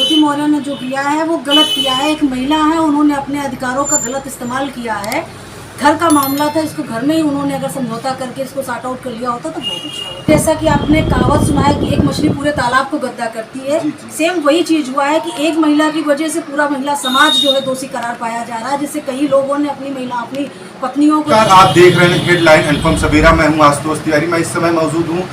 ज्योति मौर्य ने जो किया है वो गलत किया है। एक महिला है, उन्होंने अपने अधिकारों का गलत इस्तेमाल किया है। घर का मामला था, इसको घर में ही उन्होंने अगर समझौता करके इसको सॉर्ट आउट कर लिया होता तो बहुत अच्छा होता। जैसा कि आपने कहावत सुना है कि एक मछली पूरे तालाब को गद्दा करती है, सेम वही चीज हुआ है कि एक महिला की वजह से पूरा महिला समाज जो है दोषी करार पाया जा रहा है, जिससे कई लोगों ने अपनी पत्नियों को। आप देख रहे हैं हेडलाइन अनुपम सवेरा। मैं हूं आशुतोष तिवारी। मैं इस समय मौजूद हूं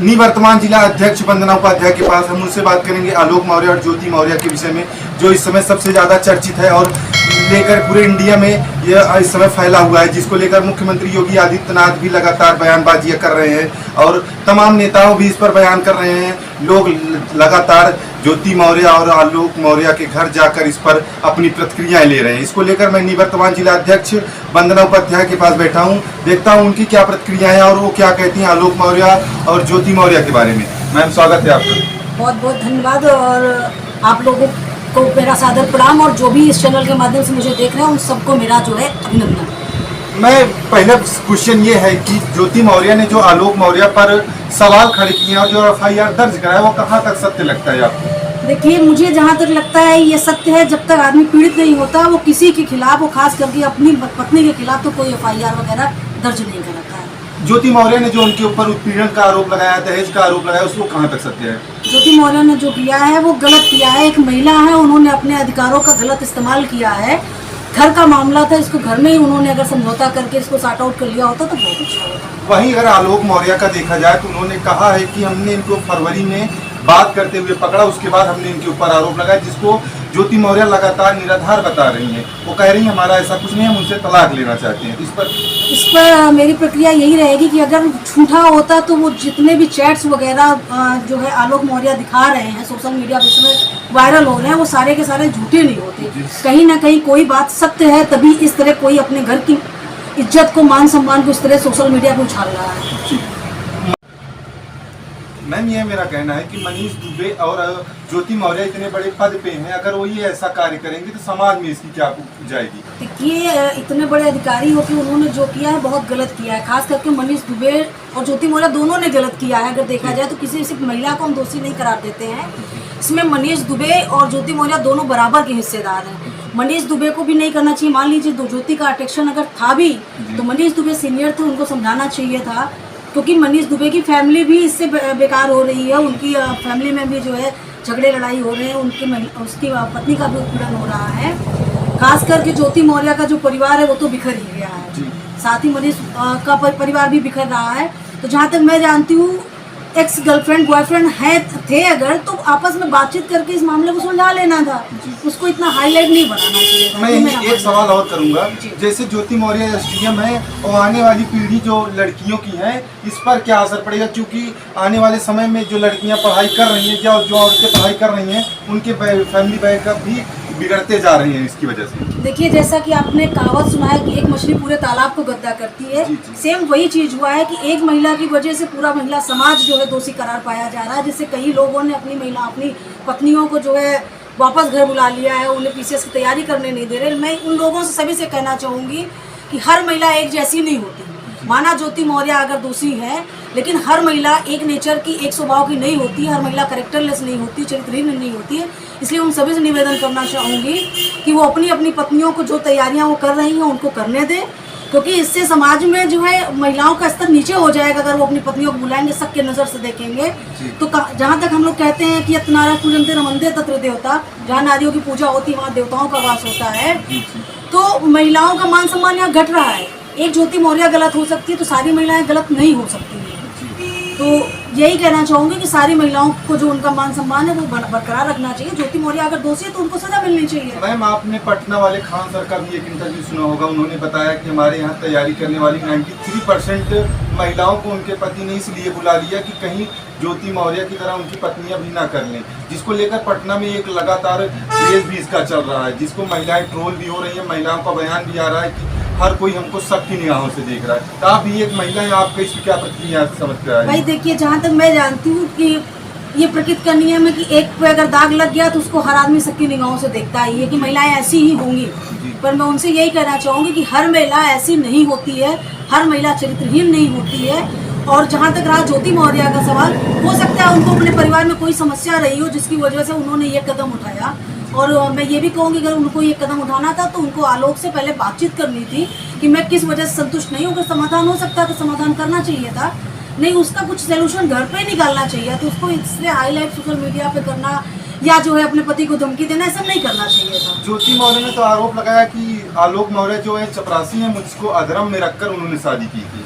निवर्तमान जिला अध्यक्ष वंदना उपाध्याय के पास। हम उनसे बात करेंगे आलोक मौर्य और ज्योति मौर्य के विषय में, जो इस समय सबसे ज़्यादा चर्चित है और लेकर पूरे इंडिया में यह इस समय फैला हुआ है, जिसको लेकर मुख्यमंत्री योगी आदित्यनाथ भी लगातार बयानबाजियां कर रहे हैं और तमाम नेताओं भी इस पर बयान कर रहे हैं। लोग लगातार ज्योति मौर्य और आलोक मौर्य के घर जाकर इस पर अपनी प्रतिक्रियाएं ले रहे हैं। इसको लेकर मैं निवर्तमान जिला अध्यक्ष वंदना उपाध्याय के पास बैठा हूं, देखता हूं उनकी क्या प्रतिक्रिया है और वो क्या कहती हैं आलोक मौर्य और ज्योति मौर्य के बारे में। मैम, स्वागत है आपका। बहुत बहुत धन्यवाद और आप लोगों को मेरा सादर प्रणाम, और जो भी इस चैनल के माध्यम से मुझे देख रहे हैं उन सबको मेरा जो है अभिनंदन। मैं पहला क्वेश्चन ये है कि ज्योति मौर्य ने जो आलोक मौर्य पर सवाल खड़े किए और जो एफआईआर दर्ज कराया, वो कहाँ तक सत्य लगता है आपको? देखिए, मुझे जहाँ तक लगता है ये सत्य है। जब तक आदमी पीड़ित नहीं होता वो किसी के खिलाफ, वो खास करके अपनी पत्नी के खिलाफ तो कोई एफआईआर वगैरह दर्ज नहीं कराता है। ज्योति मौर्य ने जो उनके ऊपर उत्पीड़न का आरोप लगाया, दहेज का आरोप लगाया, उसको कहाँ तक सत्य है? ज्योति मौर्य ने जो किया है वो गलत किया है। एक महिला है, उन्होंने अपने अधिकारों का गलत इस्तेमाल किया है। घर का मामला था, इसको घर में ही उन्होंने अगर समझौता करके इसको सॉर्ट आउट कर लिया होता तो बहुत अच्छा होता। वहीं अगर आलोक मौर्य का देखा जाए तो उन्होंने कहा है कि हमने इनको फरवरी में बात करते हुए पकड़ा, उसके बाद हमने इनके ऊपर आरोप लगाया, जिसको ज्योति मौर्य लगातार निराधार बता रही हैं। वो कह रही हैं हमारा ऐसा कुछ नहीं, हम उनसे तलाक लेना चाहते हैं। इस पर मेरी प्रक्रिया यही रहेगी कि अगर झूठा होता तो वो जितने भी चैट्स वगैरह जो है आलोक मौर्य दिखा रहे हैं सोशल मीडिया पे, इसमें वायरल हो रहे हैं, वो सारे के सारे झूठे नहीं होते। कहीं ना कहीं कोई बात सत्य है, तभी इस तरह कोई अपने घर की इज्जत को, मान सम्मान को इस तरह सोशल मीडिया पे उछाल रहा है। मैम, ये मेरा कहना है कि मनीष दुबे और ज्योति मौर्य इतने बड़े पद पे हैं, अगर वो ये ऐसा कार्य करेंगे तो समाज में इसकी क्या जाएगी? देखिए, इतने बड़े अधिकारी हो कि उन्होंने जो किया है बहुत गलत किया है। खास करके मनीष दुबे और ज्योति मौर्य दोनों ने गलत किया है। अगर देखा जाए तो किसी सिर्फ महिला को हम दोषी नहीं करार देते हैं। इसमें मनीष दुबे और ज्योति मौर्य दोनों बराबर के हिस्सेदार हैं। मनीष दुबे को भी नहीं करना चाहिए। मान लीजिए ज्योति का अटेक्शन अगर था भी तो मनीष दुबे सीनियर थे, उनको समझाना चाहिए था, क्योंकि मनीष दुबे की फैमिली भी इससे बेकार हो रही है। उनकी फैमिली में भी जो है झगड़े लड़ाई हो रहे हैं, उसकी पत्नी का भी उत्पीड़न हो रहा है। खास करके ज्योति मौर्य का जो परिवार है वो तो बिखर ही गया है, साथ ही मनीष का परिवार भी बिखर रहा है। तो जहाँ तक मैं जानती हूँ, एक्स गर्लफ्रेंड बॉयफ्रेंड थे अगर, तो आपस में बातचीत करके इस मामले को सुलझा लेना था, उसको इतना हाईलाइट नहीं बनाना चाहिए। मैं एक सवाल और करूंगा, जैसे ज्योति मौर्य एसडीएम है और आने वाली पीढ़ी जो लड़कियों की है, इस पर क्या असर पड़ेगा? क्योंकि आने वाले समय में जो लड़कियां पढ़ाई कर रही हैं या जो औरतें पढ़ाई कर रही हैं, उनके फैमिली बैकअप भी बिगड़ते जा रही हैं इसकी वजह से। देखिए, जैसा कि आपने कहावत सुना है कि एक मछली पूरे तालाब को गद्दा करती है, सेम वही चीज हुआ है कि एक महिला की वजह से पूरा महिला समाज जो है दोषी करार पाया जा रहा है, जिससे कई लोगों ने अपनी पत्नियों को जो है वापस घर बुला लिया है, उन्हें पीसीएस की तैयारी करने नहीं दे रहे। मैं उन लोगों से सभी से कहना चाहूँगी कि हर महिला एक जैसी नहीं होती। माना ज्योति मौर्य अगर दोषी है, लेकिन हर महिला एक नेचर की, एक स्वभाव की नहीं होती। हर महिला कैरेक्टरलेस नहीं होती, चरित्रहीन नहीं होती है। इसलिए उन सभी से निवेदन करना चाहूँगी कि वो अपनी पत्नियों को जो तैयारियां वो कर रही हैं उनको करने दें, क्योंकि इससे समाज में जो है महिलाओं का स्तर नीचे हो जाएगा। अगर वो अपनी पत्नियों को बुलाएंगे, सबके नज़र से देखेंगे तो जहाँ तक हम लोग कहते हैं कि यत्नारा पूजन्ते रमन्ते तत्र देवता, जहाँ नारियों की पूजा होती है वहाँ देवताओं का वास होता है। तो महिलाओं का मान सम्मान यहाँ घट रहा है। एक ज्योति मौर्य गलत हो सकती है तो सारी महिलाएं गलत नहीं हो सकती हैं। तो यही कहना चाहूँगी कि सारी महिलाओं को जो उनका मान सम्मान है वो बरकरार रखना चाहिए। ज्योति मौर्य अगर दोषी है तो उनको सजा मिलनी चाहिए। मैम, आपने पटना वाले खान सर का भी एक इंटरव्यू सुना होगा। उन्होंने बताया कि हमारे यहाँ तैयारी करने वाली 93% महिलाओं को उनके पति ने इसलिए बुला लिया कि कहीं ज्योति मौर्य की तरह उनकी पत्नियां भी ना कर लें, जिसको लेकर पटना में एक लगातार क्रेज भी इसका चल रहा है, जिसको महिलाएं ट्रोल भी हो रही है। महिलाओं का बयान भी आ रहा है कि हर कोई हमको सबकी निगाहों से देख रहा है। तो आप भी एक महिला है, आपका इसकी क्या प्रतिक्रिया समझते हैं? भाई देखिए, जहाँ तक मैं जानती हूँ कि ये प्रकृति का नियम है कि एक पे अगर दाग लग गया तो उसको हर आदमी सबकी निगाहों से देखता ही है कि महिलाएं ऐसी ही होंगी। पर मैं उनसे यही कहना चाहूँगी कि हर महिला ऐसी नहीं होती है, हर महिला चरित्रहीन नहीं होती है। और जहाँ तक रहा ज्योति मौर्य का सवाल, हो सकता है उनको अपने परिवार में कोई समस्या रही हो जिसकी वजह से उन्होंने ये कदम उठाया। और मैं ये भी कहूँगी अगर उनको ये कदम उठाना था तो उनको आलोक से पहले बातचीत करनी थी कि मैं किस वजह से संतुष्ट नहीं हूँ। अगर समाधान हो सकता तो समाधान करना चाहिए था, नहीं उसका कुछ सोल्यूशन घर पे निकालना चाहिए। तो उसको इसलिए हाईलाइट सोशल मीडिया पे करना या जो है अपने पति को धमकी देना, ऐसा नहीं करना चाहिए था। ज्योति मौर्य ने तो आरोप लगाया कि आलोक मौर्य जो है चपरासी है, मुझको अधर्म में रखकर उन्होंने शादी की थी।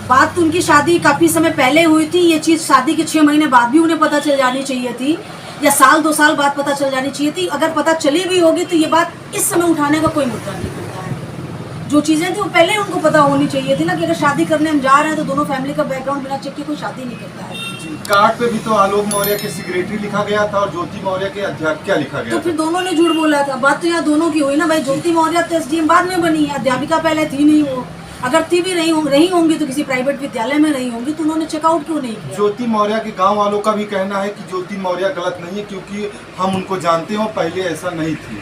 बात तो उनकी शादी काफी समय पहले हुई थी, ये चीज शादी के 6 महीने बाद भी उन्हें पता चल जानी चाहिए थी, या साल 2 साल बाद पता चल जानी चाहिए थी। अगर पता चली भी होगी तो ये बात इस समय उठाने का कोई मुद्दा नहीं बनता है। जो चीजें थी वो पहले उनको पता होनी चाहिए थी ना कि अगर शादी करने हम जा रहे हैं तो दोनों फैमिली का बैकग्राउंड बिना चेक के कोई शादी नहीं करता है। कार्ड पे भी तो आलोक मौर्य के सेक्रेटरी लिखा गया था और ज्योति मौर्य के अध्यापिका लिखा गया तो फिर दोनों ने झूठ बोला था। बात तो यहाँ दोनों की हुई ना भाई। ज्योति मौर्य तो एसडीएम बाद में बनी है, अध्यापिका पहले थी नहीं वो। अगर थी भी रही होंगी तो किसी प्राइवेट विद्यालय में रही होंगी, तो उन्होंने चेकआउट क्यों नहीं किया? ज्योति मौर्य के गांव वालों का भी कहना है कि ज्योति मौर्य गलत नहीं है, क्योंकि हम उनको जानते हैं, पहले ऐसा नहीं थी।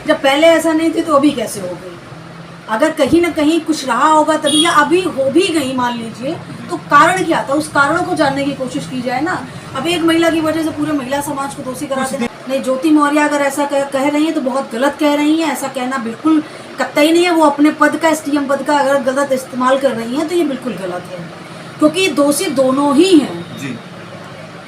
जब पहले ऐसा नहीं थी तो अभी कैसे हो गई? अगर कहीं ना कहीं कुछ रहा होगा तभी, या अभी हो भी गई मान लीजिए, तो कारण क्या था? उस कारणों को जानने की कोशिश की जाए ना। अब एक महिला की वजह से पूरे महिला समाज को दोषी कराते नहीं। ज्योति मौर्य अगर ऐसा कह रही है तो बहुत गलत कह रही है। ऐसा कहना बिल्कुल कतई नहीं है। वो अपने पद का, एसडीएम पद का अगर गलत इस्तेमाल कर रही हैं तो ये बिल्कुल गलत है, क्योंकि दोषी दोनों ही हैं जी।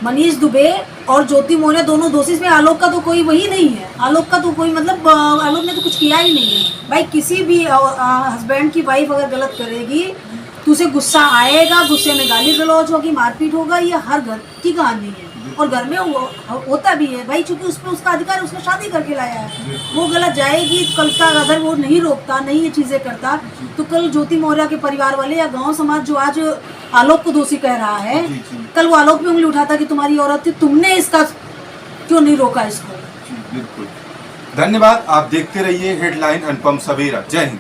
मनीष दुबे और ज्योति मौर्य दोनों दोषी। इसमें आलोक का तो कोई वही नहीं है। आलोक का तो कोई मतलब आलोक ने तो कुछ किया ही नहीं है भाई। किसी भी हस्बैंड की वाइफ अगर गलत करेगी तो उसे गुस्सा आएगा, गुस्से में गाली गलौज होगी, मारपीट होगा। ये हर घर की कहानी है और घर में होता भी है भाई, चूंकि उस पर उसका अधिकार, उसने शादी करके लाया है। वो गलत जाएगी, कल का अगर वो नहीं रोकता, नहीं ये चीजें करता, तो कल ज्योति मौर्य के परिवार वाले या गांव समाज जो आज आलोक को दोषी कह रहा है, कल वो आलोक पे उंगली उठाता कि तुम्हारी औरत थी, तुमने इसका क्यों नहीं रोका इसको। बिल्कुल। धन्यवाद। आप देखते रहिए हेडलाइन अनुपम सवेरा। जय हिंद।